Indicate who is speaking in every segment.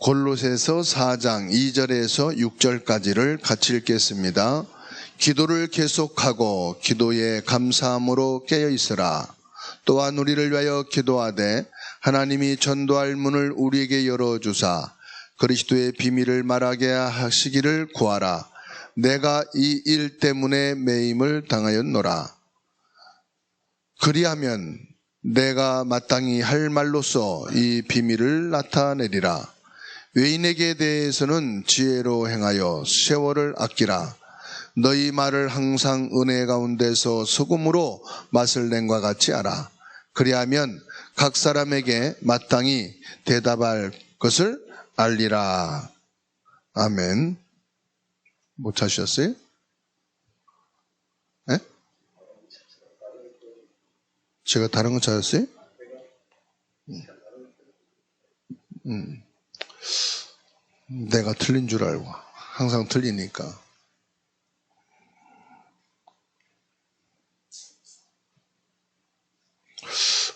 Speaker 1: 골로새서 4장 2절에서 6절까지를 같이 읽겠습니다. 기도를 계속하고 기도에 감사함으로 깨어있으라. 또한 우리를 위하여 기도하되 하나님이 전도할 문을 우리에게 열어주사 그리스도의 비밀을 말하게 하시기를 구하라. 내가 이 일 때문에 매임을 당하였노라. 그리하면 내가 마땅히 할 말로써 이 비밀을 나타내리라. 외인에게 대해서는 지혜로 행하여 세월을 아끼라. 너희 말을 항상 은혜 가운데서 소금으로 맛을 낸과 같이 알아. 그리하면 각 사람에게 마땅히 대답할 것을 알리라. 아멘. 못 찾으셨어요? 네? 제가 다른 거 찾았어요? 내가 틀린 줄 알고 항상 틀리니까.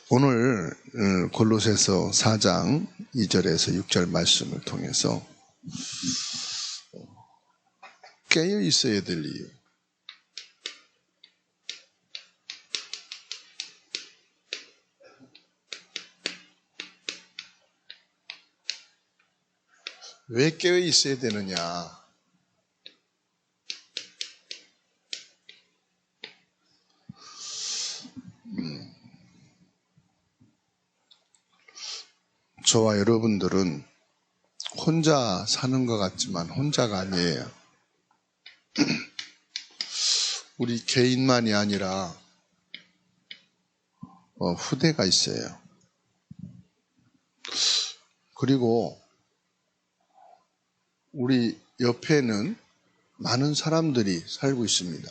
Speaker 1: 오늘 골로새서 4장 2절에서 6절 말씀을 통해서 깨어 있어야 될 이유. 왜 깨어 있어야 되느냐? 저와 여러분들은 혼자 사는 것 같지만 혼자가 아니에요. 우리 개인만이 아니라 후대가 있어요. 그리고 우리 옆에는 많은 사람들이 살고 있습니다.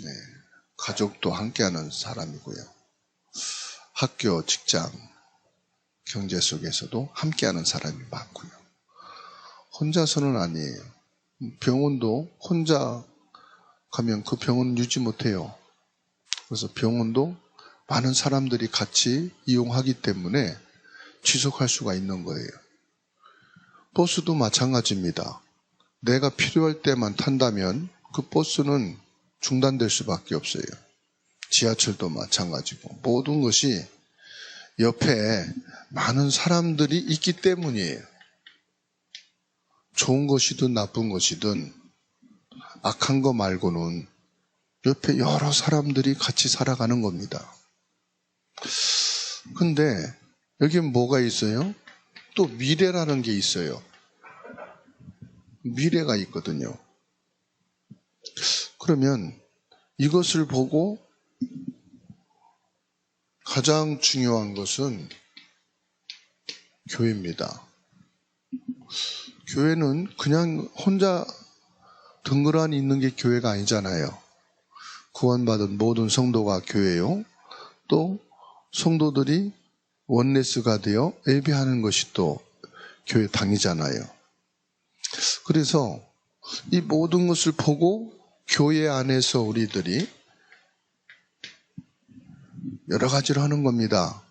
Speaker 1: 네, 가족도 함께하는 사람이고요. 학교, 직장, 경제 속에서도 함께하는 사람이 많고요. 혼자서는 아니에요. 병원도 혼자 가면 그 병원 유지 못해요. 그래서 병원도 많은 사람들이 같이 이용하기 때문에 지속할 수가 있는 거예요. 버스도 마찬가지입니다. 내가 필요할 때만 탄다면 그 버스는 중단될 수밖에 없어요. 지하철도 마찬가지고 모든 것이 옆에 많은 사람들이 있기 때문이에요. 좋은 것이든 나쁜 것이든 악한 거 말고는 옆에 여러 사람들이 같이 살아가는 겁니다. 근데 여기 뭐가 있어요? 또 미래라는 게 있어요. 미래가 있거든요. 그러면 이것을 보고 가장 중요한 것은 교회입니다. 교회는 그냥 혼자 덩그러니 있는 게 교회가 아니잖아요. 구원받은 모든 성도가 교회요. 또 성도들이 원네스가 되어 예배하는 것이 또 교회 당이잖아요. 그래서 이 모든 것을 보고 교회 안에서 우리들이 여러 가지를 하는 겁니다.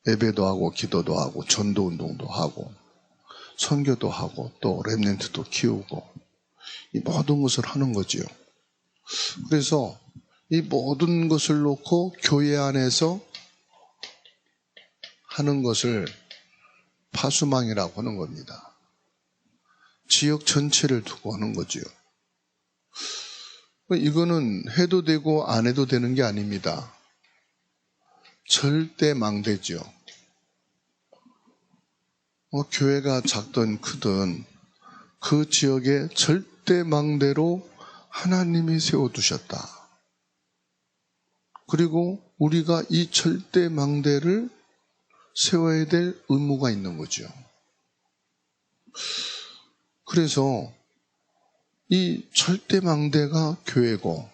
Speaker 1: 예배도 하고 기도도 하고 전도운동도 하고 선교도 하고 또 렘넌트도 키우고 이 모든 것을 하는 거지요. 그래서 이 모든 것을 놓고 교회 안에서 하는 것을 파수망이라고 하는 겁니다. 지역 전체를 두고 하는 거지요. 이거는 해도 되고 안 해도 되는 게 아닙니다. 절대 망대죠. 교회가 작든 크든 그 지역에 절대 망대로 하나님이 세워두셨다. 그리고 우리가 이 절대 망대를 세워야 될 의무가 있는 거죠. 그래서 이 절대 망대가 교회고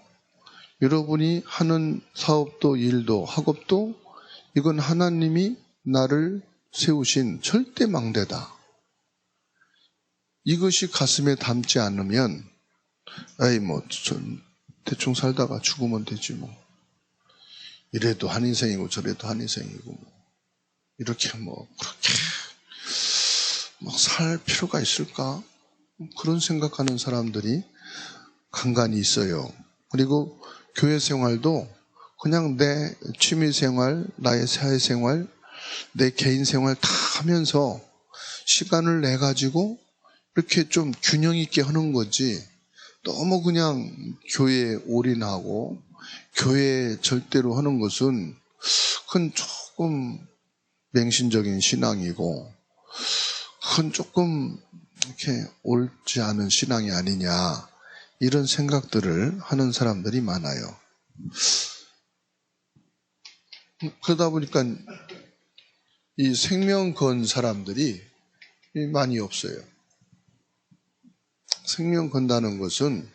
Speaker 1: 여러분이 하는 사업도 일도 학업도 이건 하나님이 나를 세우신 절대 망대다. 이것이 가슴에 담지 않으면 대충 살다가 죽으면 되지 뭐. 이래도 한 인생이고 저래도 한 인생이고 뭐. 이렇게 그렇게 막 살 필요가 있을까? 그런 생각하는 사람들이 간간히 있어요. 그리고 교회 생활도 그냥 내 취미 생활, 나의 사회 생활, 내 개인 생활 다 하면서 시간을 내 가지고 이렇게 좀 균형 있게 하는 거지. 너무 그냥 교회에 올인하고 교회에 절대로 하는 것은 그건 조금 맹신적인 신앙이고 그건 조금 이렇게 옳지 않은 신앙이 아니냐, 이런 생각들을 하는 사람들이 많아요. 그러다 보니까 이 생명 건 사람들이 많이 없어요. 생명 건다는 것은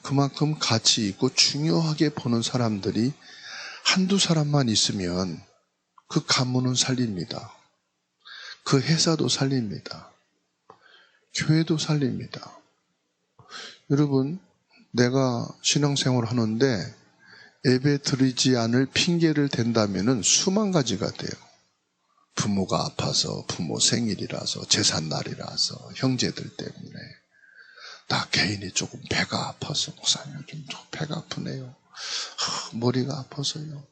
Speaker 1: 그만큼 가치 있고 중요하게 보는 사람들이 한두 사람만 있으면 그 가문은 살립니다. 그 회사도 살립니다. 교회도 살립니다. 여러분, 내가 신앙생활을 하는데 예배 드리지 않을 핑계를 댄다면 수만 가지가 돼요. 부모가 아파서, 부모 생일이라서, 제삿날이라서, 형제들 때문에. 나 개인이 조금 배가 아파서, 목사님 좀 배가 아프네요. 머리가 아파서요.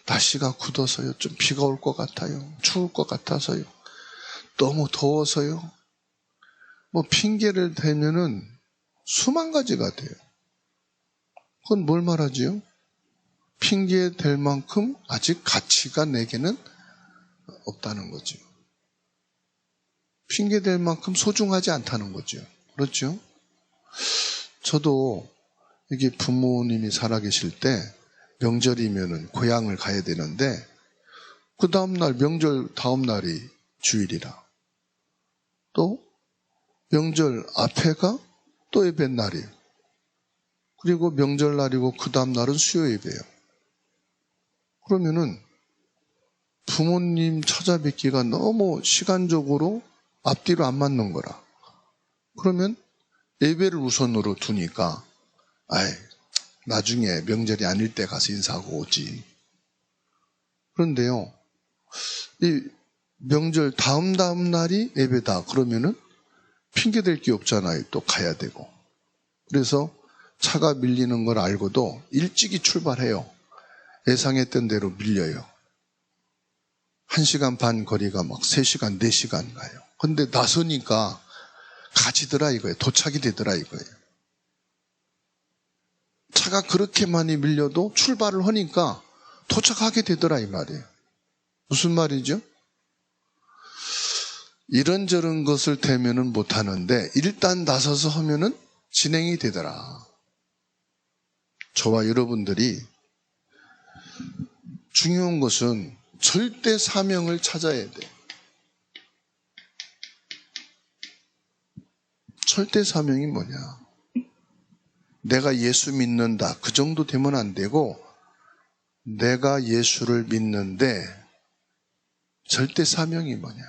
Speaker 1: 날씨가 굳어서요. 좀 비가 올 것 같아요. 추울 것 같아서요. 너무 더워서요. 뭐 핑계를 대면은 수만 가지가 돼요. 그건 뭘 말하지요? 핑계 댈 만큼 아직 가치가 내게는 없다는 거죠. 핑계 댈 만큼 소중하지 않다는 거죠. 그렇죠? 저도 이게 부모님이 살아계실 때 명절이면은 고향을 가야 되는데 그 다음날 명절 다음날이 주일이라, 또 명절 앞에가 또 예배 날이에요. 그리고 명절날이고 그 다음날은 수요 예배예요. 그러면은 부모님 찾아뵙기가 너무 시간적으로 앞뒤로 안 맞는 거라. 그러면 예배를 우선으로 두니까 나중에 명절이 아닐 때 가서 인사하고 오지. 그런데요, 이 명절 다음 날이 예배다 그러면은 핑계댈 게 없잖아요. 또 가야 되고. 그래서 차가 밀리는 걸 알고도 일찍이 출발해요. 예상했던 대로 밀려요. 1시간 반 거리가 막 3시간, 4시간 가요. 근데 나서니까 가지더라 이거예요. 도착이 되더라 이거예요. 차가 그렇게 많이 밀려도 출발을 하니까 도착하게 되더라 이 말이에요. 무슨 말이죠? 이런저런 것을 대면은 못하는데 일단 나서서 하면은 진행이 되더라. 저와 여러분들이 중요한 것은 절대 사명을 찾아야 돼. 절대 사명이 뭐냐? 내가 예수 믿는다. 그 정도 되면 안 되고 내가 예수를 믿는데 절대 사명이 뭐냐?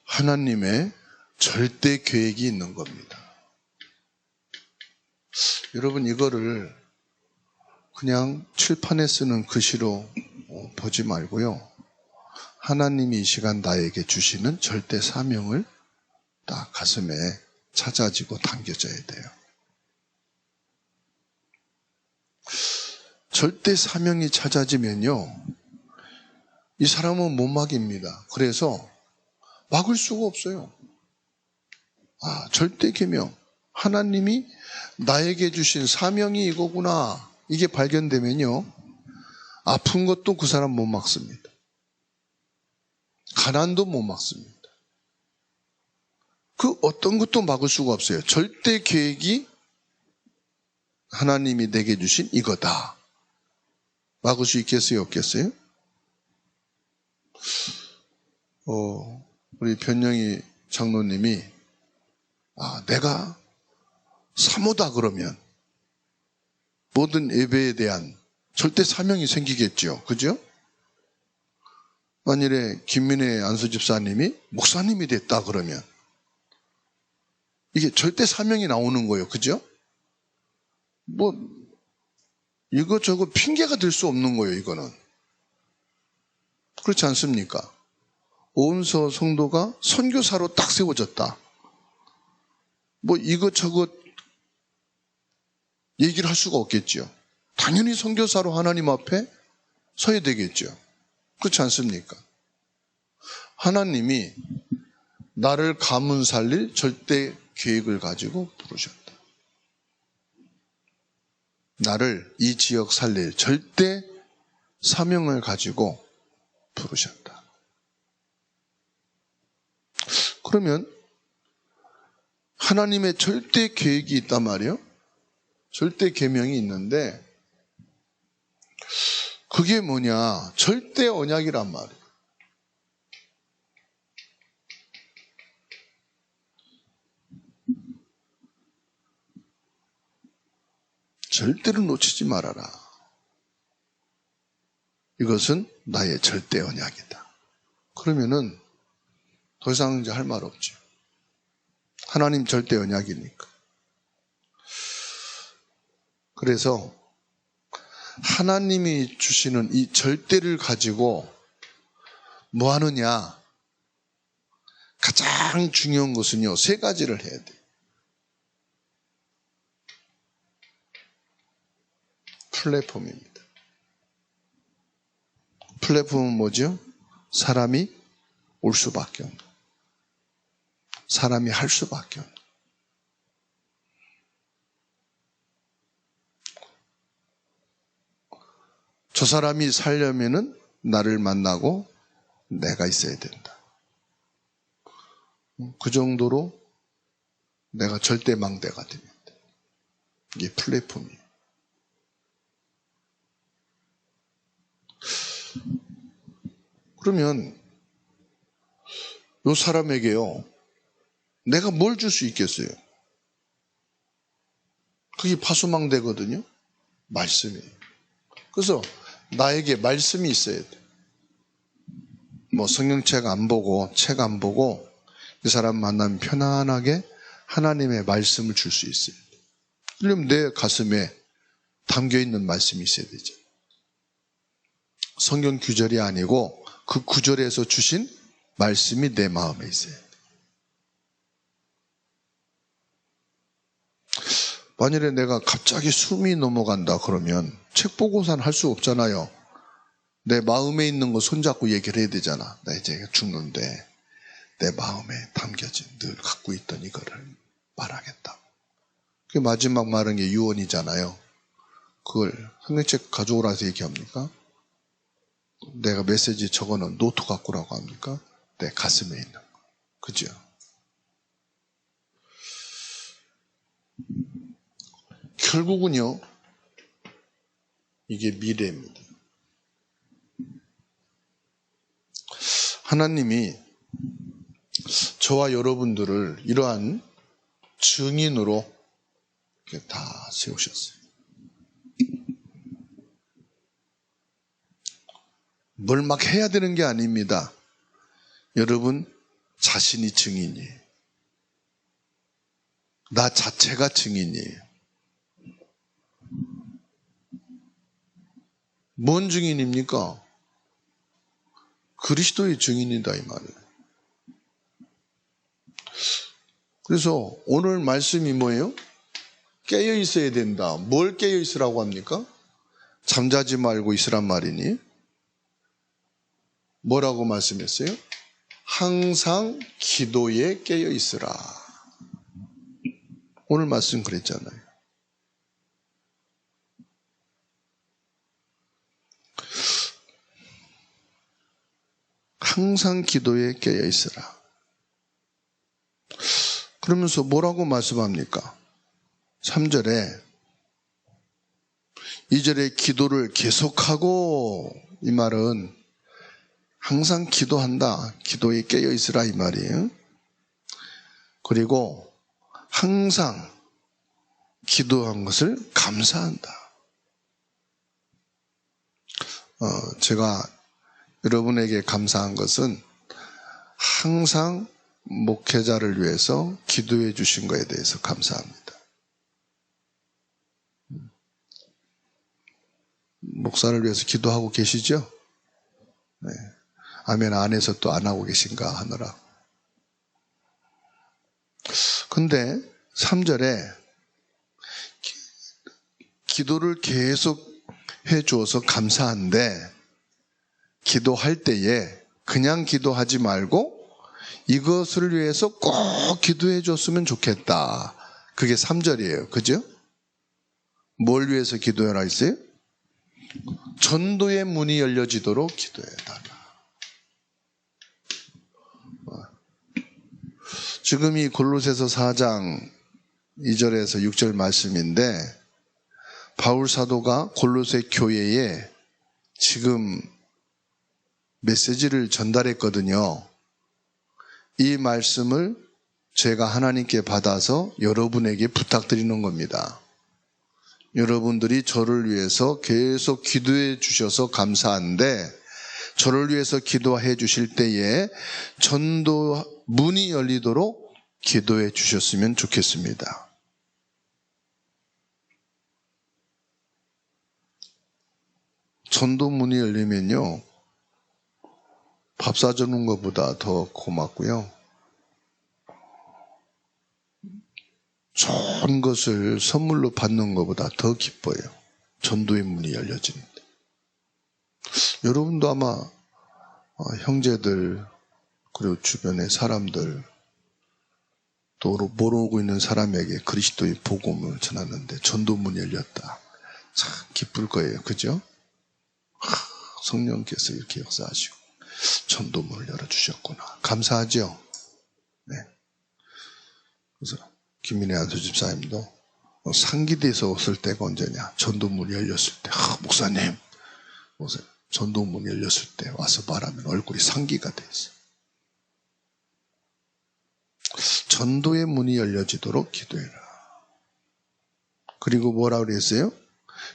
Speaker 1: 하나님의 절대 계획이 있는 겁니다. 여러분, 이거를 그냥 칠판에 쓰는 글씨로 보지 말고요. 하나님이 이 시간 나에게 주시는 절대 사명을 딱 가슴에 찾아지고 당겨져야 돼요. 절대 사명이 찾아지면요, 이 사람은 못 막입니다. 그래서 막을 수가 없어요. 절대 계명. 하나님이 나에게 주신 사명이 이거구나. 이게 발견되면요, 아픈 것도 그 사람 못 막습니다. 가난도 못 막습니다. 그 어떤 것도 막을 수가 없어요. 절대 계획이 하나님이 내게 주신 이거다. 막을 수 있겠어요? 없겠어요? 우리 변영희 장로님이 내가 사모다 그러면 모든 예배에 대한 절대 사명이 생기겠죠. 그죠? 만일에 김민혜 안수집사님이 목사님이 됐다 그러면 이게 절대 사명이 나오는 거예요. 그죠? 이거저거 핑계가 될 수 없는 거예요. 이거는. 그렇지 않습니까? 오은서 성도가 선교사로 딱 세워졌다. 뭐 이것저것 얘기를 할 수가 없겠죠. 당연히 선교사로 하나님 앞에 서야 되겠죠. 그렇지 않습니까? 하나님이 나를 가문 살릴 절대 계획을 가지고 부르셨다. 나를 이 지역 살릴 절대 사명을 가지고 부르셨다. 그러면 하나님의 절대 계획이 있단 말이에요. 절대 계명이 있는데 그게 뭐냐? 절대 언약이란 말이에요. 절대로 놓치지 말아라. 이것은 나의 절대 언약이다. 그러면은 더 이상 이제 할 말 없죠. 하나님 절대 언약이니까. 그래서 하나님이 주시는 이 절대를 가지고 뭐 하느냐? 가장 중요한 것은요, 세 가지를 해야 돼요. 플랫폼입니다. 플랫폼은 뭐죠? 사람이 올 수밖에 없는, 사람이 할 수밖에 없는. 저 사람이 살려면은 나를 만나고 내가 있어야 된다. 그 정도로 내가 절대 망대가 됩니다. 이게 플랫폼이에요. 그러면 이 사람에게요, 내가 뭘 줄 수 있겠어요? 그게 파수망대거든요. 말씀이에요. 그래서 나에게 말씀이 있어야 돼. 뭐 성경책 안 보고 책 안 보고 이 사람 만나면 편안하게 하나님의 말씀을 줄 수 있어요. 그러면 내 가슴에 담겨있는 말씀이 있어야 되죠. 성경 구절이 아니고 그 구절에서 주신 말씀이 내 마음에 있어요. 만일에 내가 갑자기 숨이 넘어간다 그러면 책 보고선 할 수 없잖아요. 내 마음에 있는 거 손잡고 얘기를 해야 되잖아. 나 이제 죽는데 내 마음에 담겨진 늘 갖고 있던 이거를 말하겠다. 그 마지막 말은 게 유언이잖아요. 그걸 성경책 가져오라서 얘기합니까? 내가 메시지 적어놓은 노트 갖고 오라고 합니까? 내 가슴에 있는 거. 그죠? 결국은요, 이게 미래입니다. 하나님이 저와 여러분들을 이러한 증인으로 다 세우셨어요. 뭘 막 해야 되는 게 아닙니다. 여러분 자신이 증인이에요. 나 자체가 증인이에요. 뭔 증인입니까? 그리스도의 증인이다 이 말이에요. 그래서 오늘 말씀이 뭐예요? 깨어 있어야 된다. 뭘 깨어 있으라고 합니까? 잠자지 말고 있으란 말이니? 뭐라고 말씀했어요? 항상 기도에 깨어 있으라. 오늘 말씀 그랬잖아요. 항상 기도에 깨어 있으라. 그러면서 뭐라고 말씀합니까? 3절에 2절에 기도를 계속하고, 이 말은 항상 기도한다. 기도에 깨어 있으라 이 말이에요. 그리고 항상 기도한 것을 감사한다. 제가 여러분에게 감사한 것은 항상 목회자를 위해서 기도해 주신 것에 대해서 감사합니다. 목사를 위해서 기도하고 계시죠? 네. 아멘 안 해서 또 안 하고 계신가 하느라. 근데 3절에 기도를 계속 해주어서 감사한데 기도할 때에 그냥 기도하지 말고 이것을 위해서 꼭 기도해 줬으면 좋겠다. 그게 3절이에요. 그죠? 뭘 위해서 기도해라 했어요? 전도의 문이 열려지도록 기도해달라. 지금 이 골로새서 4장 2절에서 6절 말씀인데 바울 사도가 골로새 교회에 지금 메시지를 전달했거든요. 이 말씀을 제가 하나님께 받아서 여러분에게 부탁드리는 겁니다. 여러분들이 저를 위해서 계속 기도해 주셔서 감사한데 저를 위해서 기도해 주실 때에 전도 문이 열리도록 기도해 주셨으면 좋겠습니다. 전도 문이 열리면요 밥 사주는 것보다 더 고맙고요 좋은 것을 선물로 받는 것보다 더 기뻐요. 전도의 문이 열려지는데. 여러분도 아마 형제들 그리고 주변의 사람들 또 모르고 있는 사람에게 그리스도의 복음을 전하는데 전도문이 열렸다. 참 기쁠 거예요. 그죠? 성령께서 이렇게 역사하시고 전도문을 열어주셨구나. 감사하죠? 네. 그래서 김민혜 안수집사님도 상기돼서 없을 때가 언제냐? 전도문이 열렸을 때. 목사님, 전도문이 열렸을 때 와서 말하면 얼굴이 상기가 돼 있어요. 전도의 문이 열려지도록 기도해라. 그리고 뭐라고 그랬어요?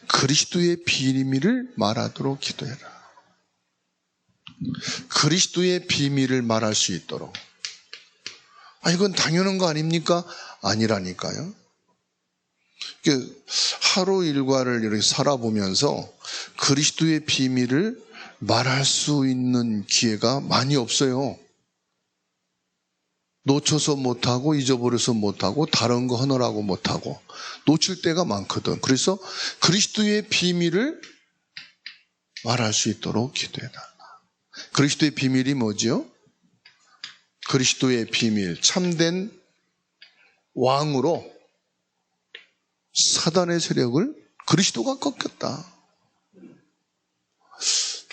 Speaker 1: 그리스도의 비밀을 말하도록 기도해라. 그리스도의 비밀을 말할 수 있도록. 이건 당연한 거 아닙니까? 아니라니까요. 하루 일과를 이렇게 살아보면서 그리스도의 비밀을 말할 수 있는 기회가 많이 없어요. 놓쳐서 못하고 잊어버려서 못하고 다른 거 하느라고 못하고 놓칠 때가 많거든. 그래서 그리스도의 비밀을 말할 수 있도록 기도해달라. 그리스도의 비밀이 뭐지요? 그리스도의 비밀, 참된 왕으로 사단의 세력을 그리스도가 꺾였다.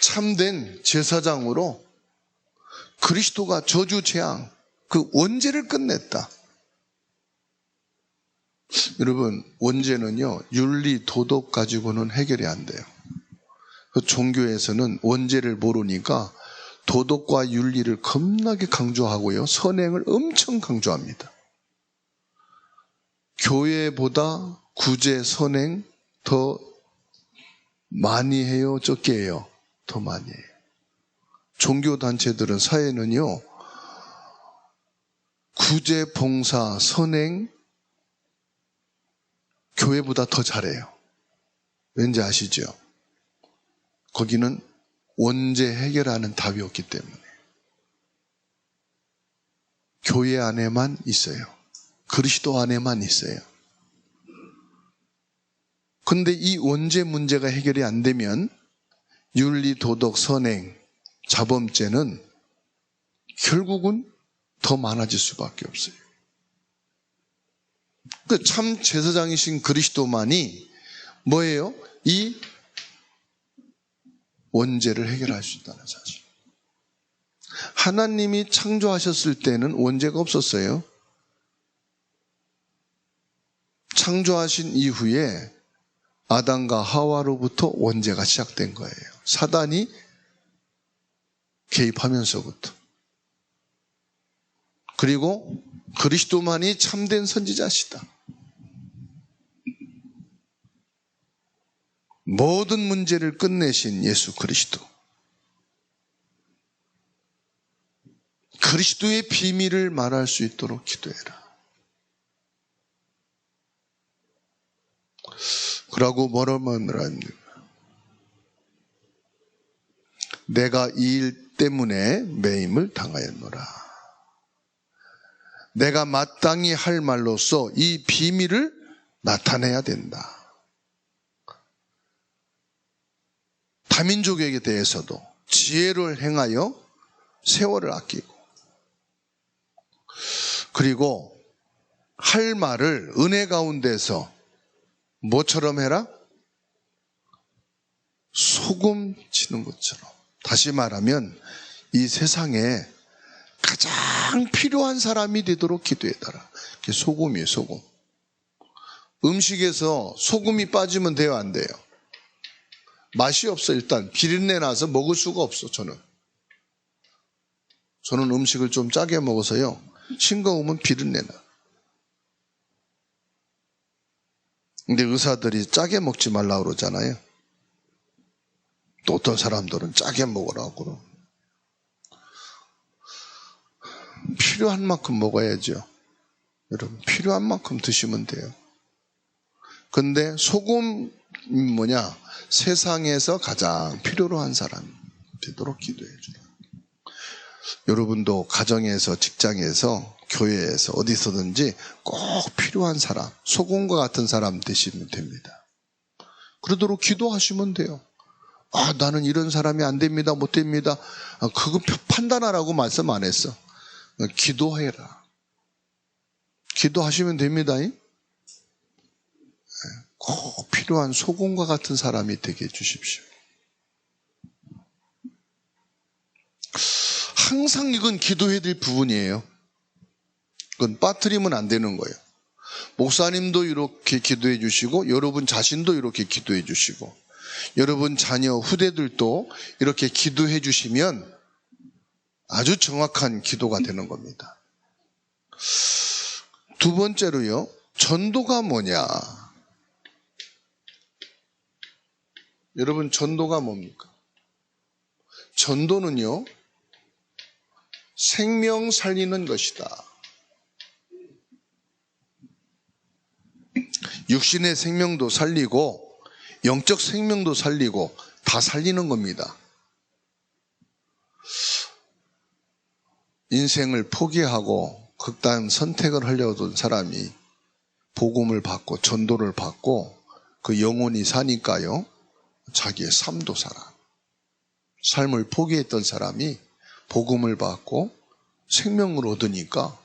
Speaker 1: 참된 제사장으로 그리스도가 저주 재앙, 그 원죄를 끝냈다. 여러분, 원죄는요, 윤리, 도덕 가지고는 해결이 안 돼요. 그 종교에서는 원죄를 모르니까 도덕과 윤리를 겁나게 강조하고요, 선행을 엄청 강조합니다. 교회보다 구제, 선행 더 많이 해요, 적게 해요? 더 많이 해요. 종교단체들은, 사회는요, 구제, 봉사, 선행 교회보다 더 잘해요. 왠지 아시죠? 거기는 원죄 해결하는 답이 없기 때문에. 교회 안에만 있어요. 그리스도 안에만 있어요. 근데 이 원죄 문제가 해결이 안 되면 윤리, 도덕, 선행, 자범죄는 결국은 더 많아질 수밖에 없어요. 참 제사장이신 그리스도만이 뭐예요? 이 원죄를 해결할 수 있다는 사실. 하나님이 창조하셨을 때는 원죄가 없었어요. 창조하신 이후에 아담과 하와로부터 원죄가 시작된 거예요. 사단이 개입하면서부터. 그리고 그리스도만이 참된 선지자시다. 모든 문제를 끝내신 예수 그리스도. 그리스도의 비밀을 말할 수 있도록 기도해라. 그러고 뭐라고 말합니까? 내가 이 일 때문에 매임을 당하였노라. 내가 마땅히 할 말로써 이 비밀을 나타내야 된다. 다민족에게 대해서도 지혜를 행하여 세월을 아끼고, 그리고 할 말을 은혜 가운데서 뭐처럼 해라? 소금 치는 것처럼. 다시 말하면 이 세상에 가장 필요한 사람이 되도록 기도해달라. 그게 소금이에요, 소금. 음식에서 소금이 빠지면 돼요, 안 돼요? 맛이 없어. 일단 비린내 나서 먹을 수가 없어. 저는 음식을 좀 짜게 먹어서요, 싱거우면 비린내 나. 근데 의사들이 짜게 먹지 말라고 그러잖아요. 또 어떤 사람들은 짜게 먹으라고 그러고. 필요한 만큼 먹어야죠. 여러분, 필요한 만큼 드시면 돼요. 근데 소금이 뭐냐? 세상에서 가장 필요로 한 사람 되도록 기도해 주라. 여러분도 가정에서, 직장에서, 교회에서, 어디서든지 꼭 필요한 사람, 소금과 같은 사람 되시면 됩니다. 그러도록 기도하시면 돼요. 아, 나는 이런 사람이 안 됩니다, 못 됩니다. 그거 판단하라고 말씀 안 했어. 기도해라. 기도하시면 됩니다. 꼭 필요한 소금과 같은 사람이 되게 해주십시오. 항상 이건 기도해야 될 부분이에요. 그건 빠뜨리면 안 되는 거예요. 목사님도 이렇게 기도해 주시고, 여러분 자신도 이렇게 기도해 주시고, 여러분 자녀 후대들도 이렇게 기도해 주시면 아주 정확한 기도가 되는 겁니다. 두 번째로요, 전도가 뭐냐? 여러분, 전도가 뭡니까? 전도는요, 생명 살리는 것이다. 육신의 생명도 살리고 영적 생명도 살리고 다 살리는 겁니다. 인생을 포기하고 극단 선택을 하려고 한 사람이 복음을 받고 전도를 받고 그 영혼이 사니까요, 자기의 삶도 살아. 삶을 포기했던 사람이 복음을 받고 생명을 얻으니까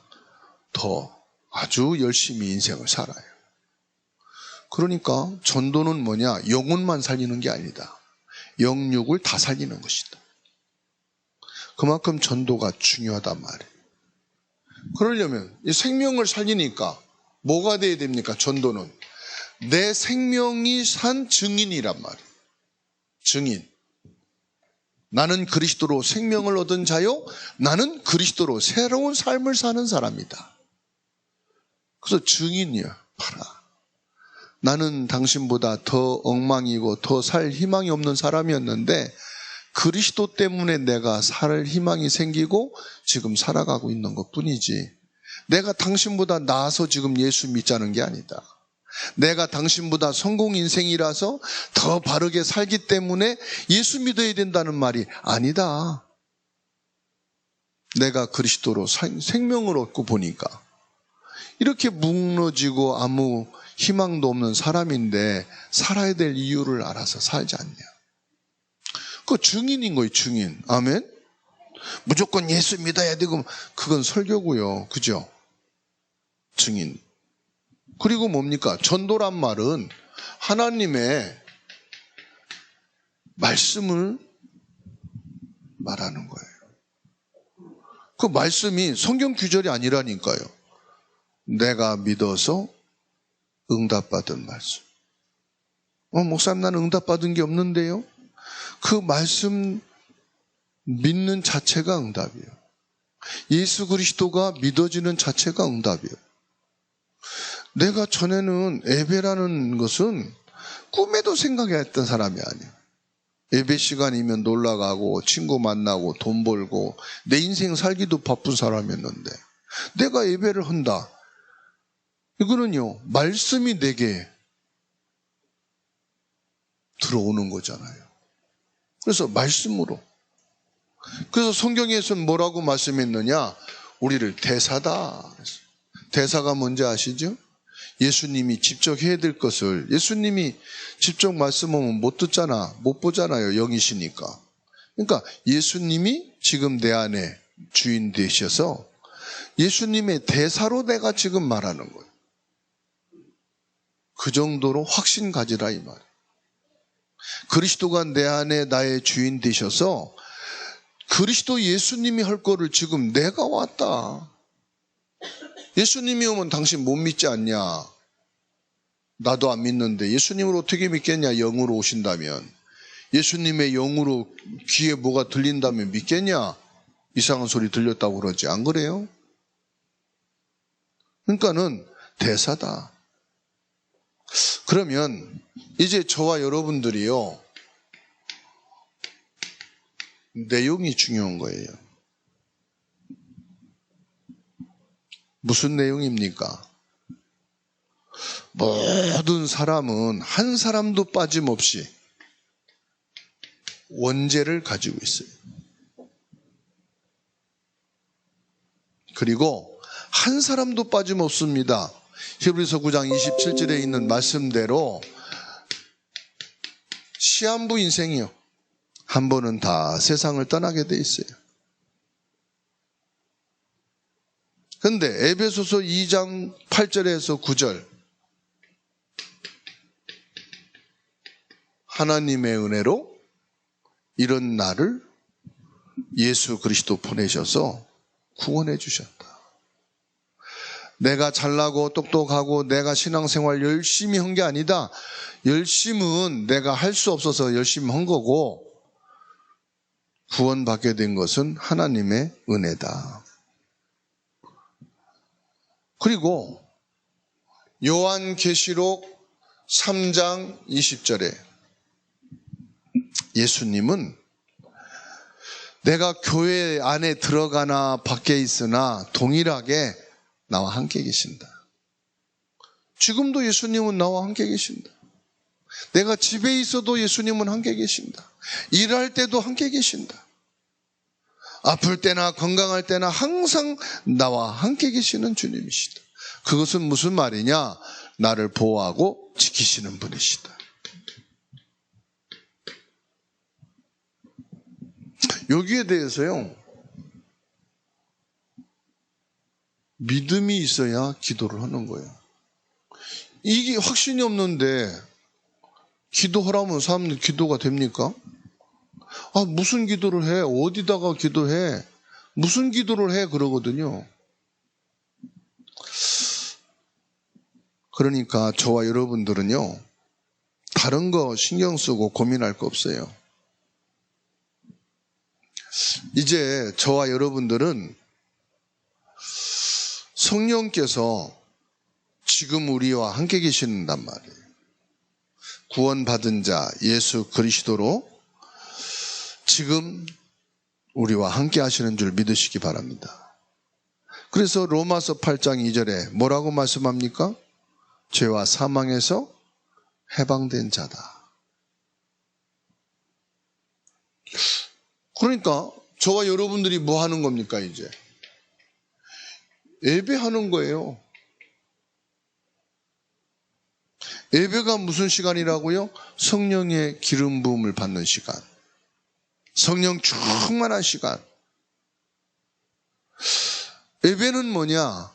Speaker 1: 더 아주 열심히 인생을 살아요. 그러니까 전도는 뭐냐? 영혼만 살리는 게 아니다. 영육을 다 살리는 것이다. 그만큼 전도가 중요하단 말이에요. 그러려면 이 생명을 살리니까 뭐가 돼야 됩니까? 전도는 내 생명이 산 증인이란 말이에요. 증인. 나는 그리스도로 생명을 얻은 자요, 나는 그리스도로 새로운 삶을 사는 사람이다. 그래서 증인이야. 봐라, 나는 당신보다 더 엉망이고 더 살 희망이 없는 사람이었는데 그리스도 때문에 내가 살 희망이 생기고 지금 살아가고 있는 것뿐이지, 내가 당신보다 나아서 지금 예수 믿자는 게 아니다. 내가 당신보다 성공 인생이라서 더 바르게 살기 때문에 예수 믿어야 된다는 말이 아니다. 내가 그리스도로 생명을 얻고 보니까 이렇게 무너지고 아무 희망도 없는 사람인데 살아야 될 이유를 알아서 살지 않냐. 그 증인인 거예요, 증인. 아멘? 무조건 예수 믿어야 되고, 그건 설교고요. 그죠? 증인. 그리고 뭡니까? 전도란 말은 하나님의 말씀을 말하는 거예요. 그 말씀이 성경 규절이 아니라니까요. 내가 믿어서 응답받은 말씀. 목사님, 나는 응답받은 게 없는데요. 그 말씀 믿는 자체가 응답이에요. 예수 그리스도가 믿어지는 자체가 응답이에요. 내가 전에는 예배라는 것은 꿈에도 생각했던 사람이 아니에요. 예배 시간이면 놀러가고 친구 만나고 돈 벌고 내 인생 살기도 바쁜 사람이었는데 내가 예배를 한다. 이거는요, 말씀이 내게 들어오는 거잖아요. 그래서 말씀으로. 그래서 성경에서는 뭐라고 말씀했느냐? 우리를 대사다. 대사가 뭔지 아시죠? 예수님이 직접 해야 될 것을 예수님이 직접 말씀하면 못 듣잖아. 못 보잖아요. 영이시니까. 그러니까 예수님이 지금 내 안에 주인 되셔서 예수님의 대사로 내가 지금 말하는 거예요. 그 정도로 확신 가지라 이 말. 그리스도가 내 안에 나의 주인 되셔서 그리스도 예수님이 할 거를 지금 내가 왔다. 예수님이 오면 당신 못 믿지 않냐? 나도 안 믿는데 예수님을 어떻게 믿겠냐? 영으로 오신다면. 예수님의 영으로 귀에 뭐가 들린다면 믿겠냐? 이상한 소리 들렸다고 그러지. 안 그래요? 그러니까는 대사다. 그러면 이제 저와 여러분들이요, 내용이 중요한 거예요. 무슨 내용입니까? 모든 사람은 한 사람도 빠짐없이 원죄를 가지고 있어요. 그리고 한 사람도 빠짐없습니다. 히브리서 9장 27절에 있는 말씀대로 시한부 인생이요. 한 번은 다 세상을 떠나게 돼 있어요. 그런데 에베소서 2장 8절에서 9절 하나님의 은혜로 이런 나를 예수 그리스도 보내셔서 구원해 주셨다. 내가 잘나고 똑똑하고 내가 신앙생활 열심히 한 게 아니다. 열심은 내가 할 수 없어서 열심히 한 거고 구원받게 된 것은 하나님의 은혜다. 그리고 요한계시록 3장 20절에 예수님은 내가 교회 안에 들어가나 밖에 있으나 동일하게 나와 함께 계신다. 지금도 예수님은 나와 함께 계신다. 내가 집에 있어도 예수님은 함께 계신다. 일할 때도 함께 계신다. 아플 때나 건강할 때나 항상 나와 함께 계시는 주님이시다. 그것은 무슨 말이냐? 나를 보호하고 지키시는 분이시다. 여기에 대해서요, 믿음이 있어야 기도를 하는 거예요. 이게 확신이 없는데 기도하라면 사람들 기도가 됩니까? 아, 무슨 기도를 해? 어디다가 기도해? 무슨 기도를 해? 그러거든요. 그러니까 저와 여러분들은요, 다른 거 신경 쓰고 고민할 거 없어요. 이제 저와 여러분들은 성령께서 지금 우리와 함께 계신단 말이에요. 구원받은 자 예수 그리스도로 지금 우리와 함께 하시는 줄 믿으시기 바랍니다. 그래서 로마서 8장 2절에 뭐라고 말씀합니까? 죄와 사망에서 해방된 자다. 그러니까 저와 여러분들이 뭐 하는 겁니까 이제? 예배하는 거예요. 예배가 무슨 시간이라고요? 성령의 기름 부음을 받는 시간. 성령 충만한 시간. 예배는 뭐냐?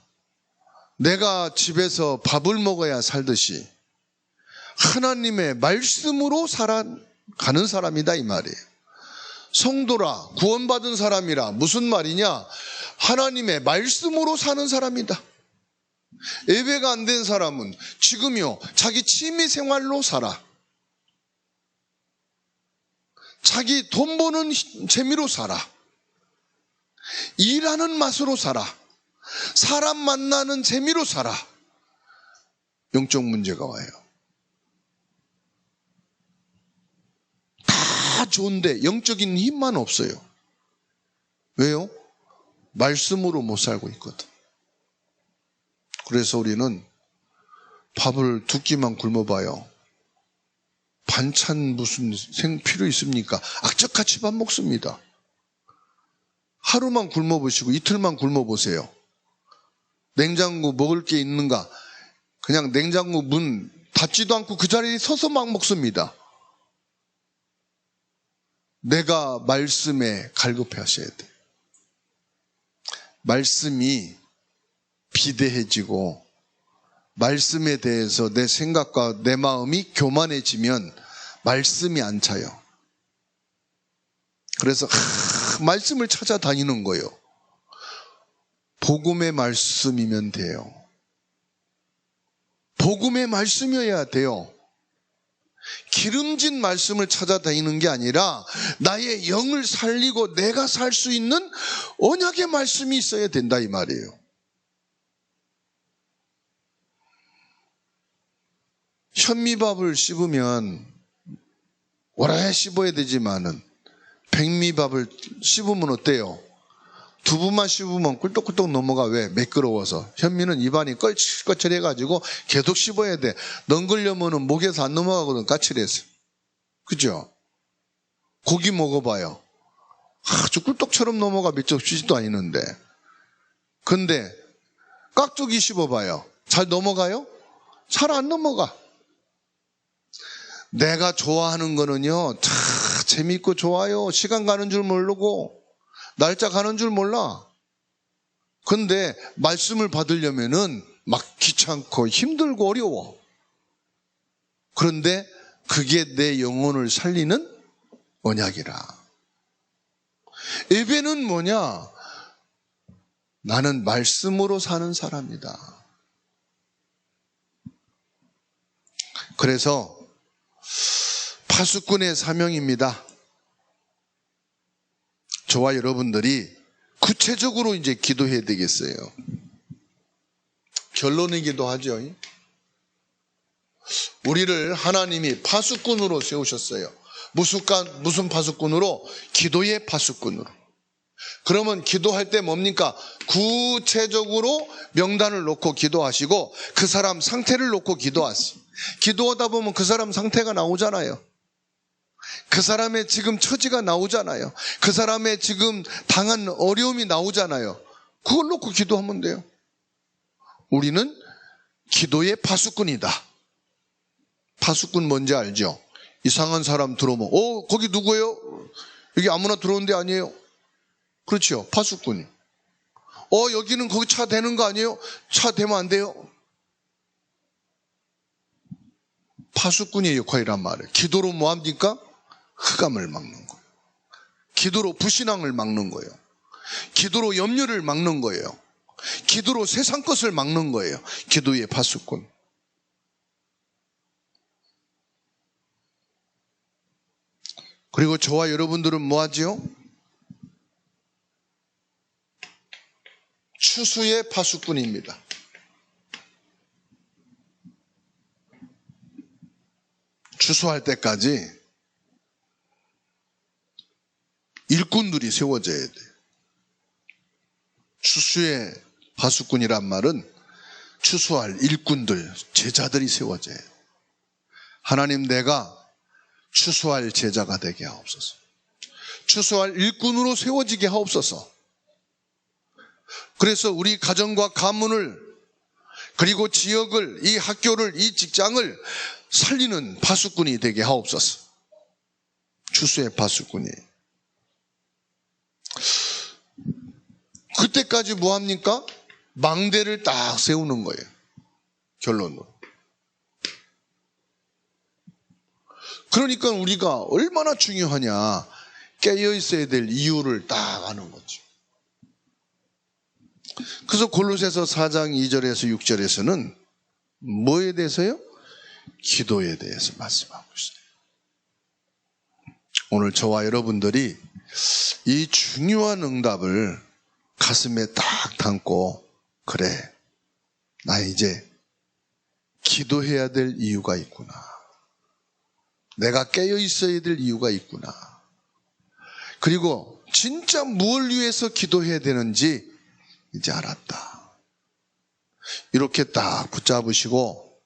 Speaker 1: 내가 집에서 밥을 먹어야 살듯이 하나님의 말씀으로 살아가는 사람이다 이 말이에요. 성도라, 구원받은 사람이라. 무슨 말이냐? 하나님의 말씀으로 사는 사람이다. 예배가 안 된 사람은 지금요, 자기 취미 생활로 살아. 자기 돈 버는 재미로 살아. 일하는 맛으로 살아. 사람 만나는 재미로 살아. 영적 문제가 와요. 다 좋은데 영적인 힘만 없어요. 왜요? 말씀으로 못 살고 있거든. 그래서 우리는 밥을 두 끼만 굶어봐요. 반찬 무슨 필요 있습니까? 악착같이 밥 먹습니다. 하루만 굶어보시고 이틀만 굶어보세요. 냉장고 먹을 게 있는가? 그냥 냉장고 문 닫지도 않고 그 자리에 서서 막 먹습니다. 내가 말씀에 갈급해 하셔야 돼. 말씀이 비대해지고 말씀에 대해서 내 생각과 내 마음이 교만해지면 말씀이 안 차요. 그래서 말씀을 찾아다니는 거예요. 복음의 말씀이면 돼요. 복음의 말씀이어야 돼요. 기름진 말씀을 찾아다니는 게 아니라 나의 영을 살리고 내가 살 수 있는 언약의 말씀이 있어야 된다 이 말이에요. 현미밥을 씹으면 오래 씹어야 되지만은 백미밥을 씹으면 어때요? 두부만 씹으면 꿀떡꿀떡 넘어가. 왜? 매끄러워서. 현미는 입안이 거칠거칠해가지고 계속 씹어야 돼. 넘기려면은 목에서 안 넘어가거든. 까칠해서. 그죠? 고기 먹어봐요. 아주 꿀떡처럼 넘어가. 밑쪽 쥐지도 않는데. 근데 깍두기 씹어봐요. 잘 넘어가요? 잘 안 넘어가. 내가 좋아하는 거는요, 참 재밌고 좋아요. 시간 가는 줄 모르고 날짜 가는 줄 몰라. 근데 말씀을 받으려면은 막 귀찮고 힘들고 어려워. 그런데 그게 내 영혼을 살리는 언약이라. 예배는 뭐냐? 나는 말씀으로 사는 사람이다. 그래서 파수꾼의 사명입니다. 저와 여러분들이 구체적으로 이제 기도해야 되겠어요. 결론이기도 하죠. 우리를 하나님이 파수꾼으로 세우셨어요. 무슨 파수꾼으로? 기도의 파수꾼으로. 그러면 기도할 때 뭡니까? 구체적으로 명단을 놓고 기도하시고 그 사람 상태를 놓고 기도하세요. 기도하다 보면 그 사람 상태가 나오잖아요. 그 사람의 지금 처지가 나오잖아요. 그 사람의 지금 당한 어려움이 나오잖아요. 그걸 놓고 기도하면 돼요. 우리는 기도의 파수꾼이다. 파수꾼 뭔지 알죠? 이상한 사람 들어오면 거기 누구예요? 여기 아무나 들어오는 데 아니에요. 그렇죠. 파수꾼이. 여기는 거기 차 대는 거 아니에요? 차 대면 안 돼요. 파수꾼의 역할이란 말이에요. 기도로 뭐 합니까? 흑암을 막는 거예요. 기도로 불신앙을 막는 거예요. 기도로 염려를 막는 거예요. 기도로 세상 것을 막는 거예요. 기도의 파수꾼. 그리고 저와 여러분들은 뭐 하지요? 추수의 파수꾼입니다. 추수할 때까지 일꾼들이 세워져야 돼요. 추수의 파수꾼이란 말은 추수할 일꾼들, 제자들이 세워져야 해요. 하나님, 내가 추수할 제자가 되게 하옵소서. 추수할 일꾼으로 세워지게 하옵소서. 그래서 우리 가정과 가문을, 그리고 지역을, 이 학교를, 이 직장을 살리는 파수꾼이 되게 하옵소서. 추수의 파수꾼이. 그때까지 뭐 합니까? 망대를 딱 세우는 거예요. 결론으로. 그러니까 우리가 얼마나 중요하냐, 깨어 있어야 될 이유를 딱 아는 거죠. 그래서 골로새서 4장 2절에서 6절에서는 뭐에 대해서요? 기도에 대해서 말씀하고 있어요. 오늘 저와 여러분들이 이 중요한 응답을 가슴에 딱 담고, 그래, 나 이제 기도해야 될 이유가 있구나. 내가 깨어 있어야 될 이유가 있구나. 그리고 진짜 무엇을 위해서 기도해야 되는지 이제 알았다. 이렇게 딱 붙잡으시고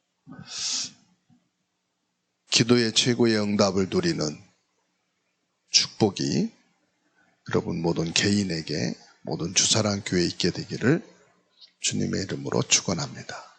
Speaker 1: 기도의 최고의 응답을 누리는 축복이 여러분 모든 개인에게 모든 주사랑 교회에 있게 되기를 주님의 이름으로 축원합니다.